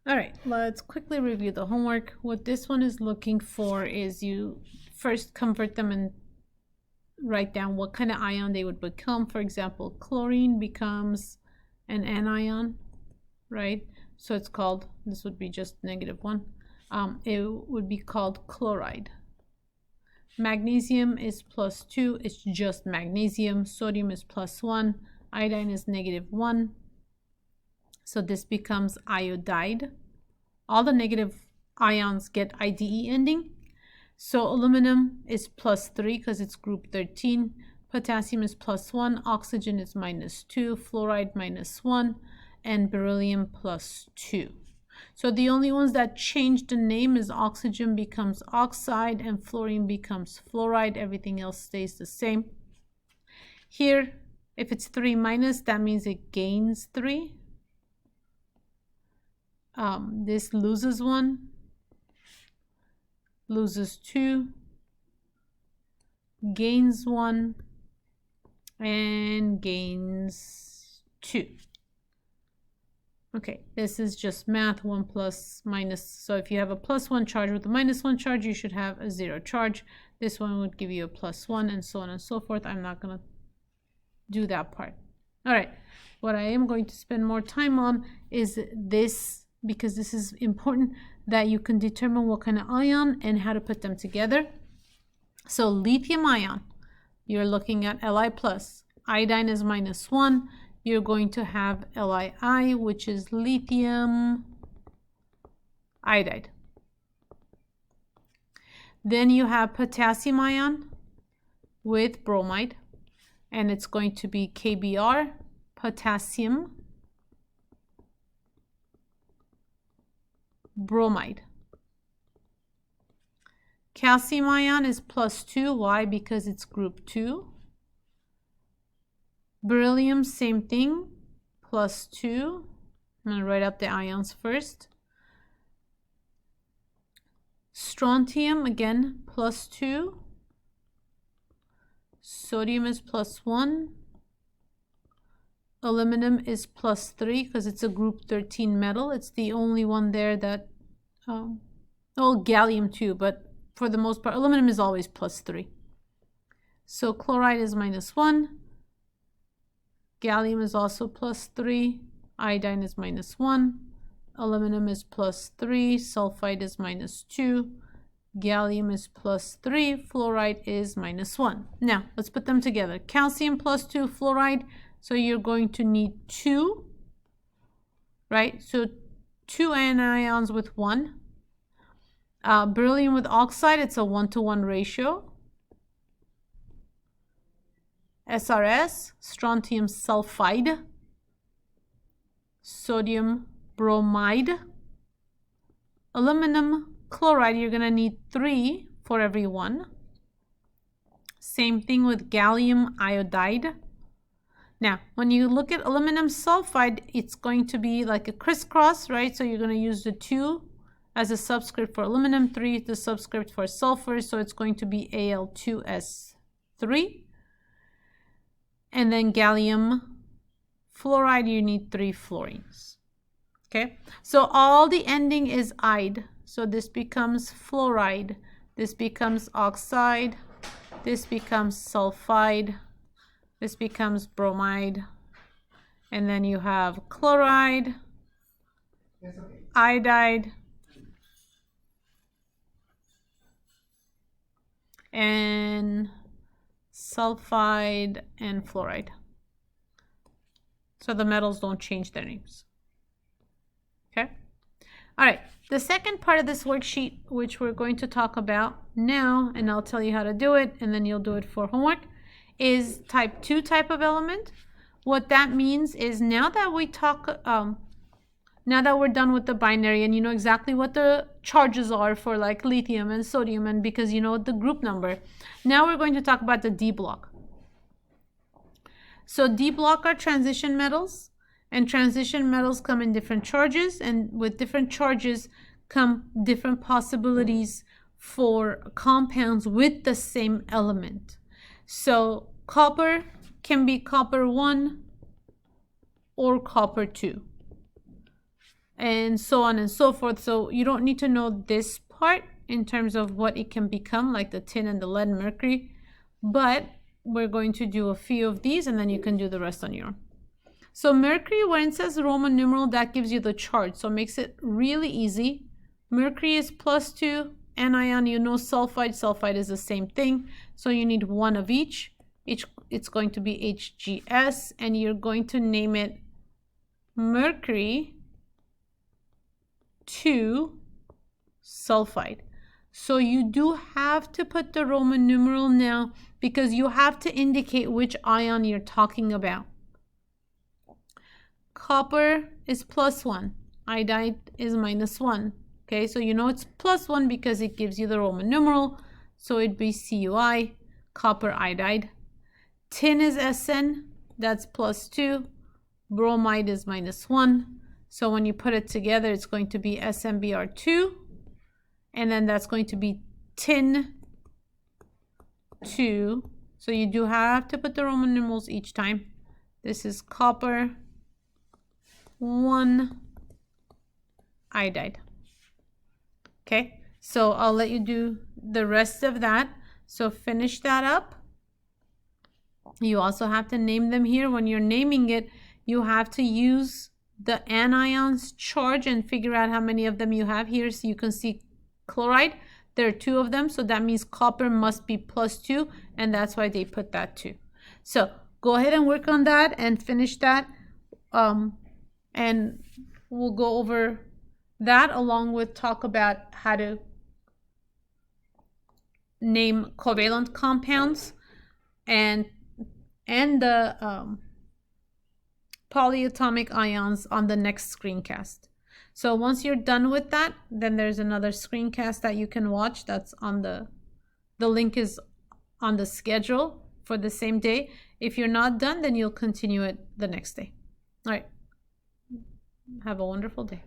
All right, let's quickly review the homework. What this one is looking for is you first convert them and write down what kind of ion they would become. For example, chlorine becomes an anion, right? So it's called, this would be just -1. It would be called chloride. Magnesium is +2, it's just magnesium. Sodium is +1, iodine is -1. So this becomes iodide. All the negative ions get IDE ending. So aluminum is +3 because it's group 13. Potassium is +1. Oxygen is -2. Fluoride -1. And beryllium +2. So the only ones that change the name is oxygen becomes oxide and fluorine becomes fluoride. Everything else stays the same. Here, if it's 3-, that means it gains 3. This loses 1, loses 2, gains 1, and gains 2. Okay, this is just math, 1 plus minus. So if you have a +1 charge with a -1 charge, you should have a 0 charge. This one would give you a +1 and so on and so forth. I'm not going to do that part. All right, what I am going to spend more time on is this, because this is important that you can determine what kind of ion and how to put them together. So lithium ion, you're looking at Li+. Iodine is -1. You're going to have LiI, which is lithium iodide. Then you have potassium ion with bromide, and it's going to be KBr, potassium bromide. Calcium ion is +2. Why? Because it's group 2. Beryllium, same thing, +2. I'm going to write up the ions first. Strontium, again, +2. Sodium is +1. Aluminum is +3 because it's a group 13 metal. It's the only one there that, gallium too, but for the most part, aluminum is always +3. So chloride is -1. Gallium is also +3. Iodine is -1. Aluminum is +3. Sulfide is -2. Gallium is +3. Fluoride is -1. Now, let's put them together. Calcium +2, fluoride. So you're going to need 2, right? So 2 anions with 1. Beryllium with oxide, it's a 1-to-1 ratio. SRS, strontium sulfide. Sodium bromide. Aluminum chloride, you're going to need 3 for every 1. Same thing with gallium iodide. Now, when you look at aluminum sulfide, it's going to be like a crisscross, right? So you're going to use the 2 as a subscript for aluminum, 3 the subscript for sulfur. So it's going to be Al2S3. And then gallium fluoride, you need 3 fluorines. Okay, so all the ending is "ide." So this becomes fluoride. This becomes oxide. This becomes sulfide. This becomes bromide. And then you have chloride, iodide, and sulfide and fluoride. So the metals don't change their names. Okay. All right. The second part of this worksheet, which we're going to talk about now, and I'll tell you how to do it, and then you'll do it for homework, is type 2 type of element. What that means is now that we talk, now that we're done with the binary and you know exactly what the charges are for like lithium and sodium, and because you know the group number, now we're going to talk about the D block. So D block are transition metals, and transition metals come in different charges, and with different charges come different possibilities for compounds with the same element. So copper can be copper 1 or copper 2. and so on and so forth. So you don't need to know this part in terms of what it can become, like the tin and the lead and mercury, but we're going to do a few of these and then you can do the rest on your own. So mercury, when it says Roman numeral, that gives you the charge, so it makes it really easy. Mercury is +2, anion, you know sulfide is the same thing, so you need one of each. It's going to be HGS, and you're going to name it mercury 2 sulfide. So you do have to put the Roman numeral now because you have to indicate which ion you're talking about. Copper is +1, iodide is -1. Okay, so you know it's +1 because it gives you the Roman numeral, so it'd be CuI, copper iodide. Tin is Sn, that's +2. Bromide is -1. So when you put it together, it's going to be SnBr2, and then that's going to be tin 2. So you do have to put the Roman numerals each time. This is copper 1 iodide. Okay, so I'll let you do the rest of that. So finish that up. You also have to name them here. When you're naming it, you have to use the anion's charge and figure out how many of them you have here. So you can see chloride, there are 2 of them, so that means copper must be +2, and that's why they put that 2. So go ahead and work on that and finish that, and we'll go over that along with talk about how to name covalent compounds and the polyatomic ions on the next screencast. So once you're done with that, then there's another screencast that you can watch. That's on the link is on the schedule for the same day. If you're not done, then you'll continue it the next day. All right. Have a wonderful day.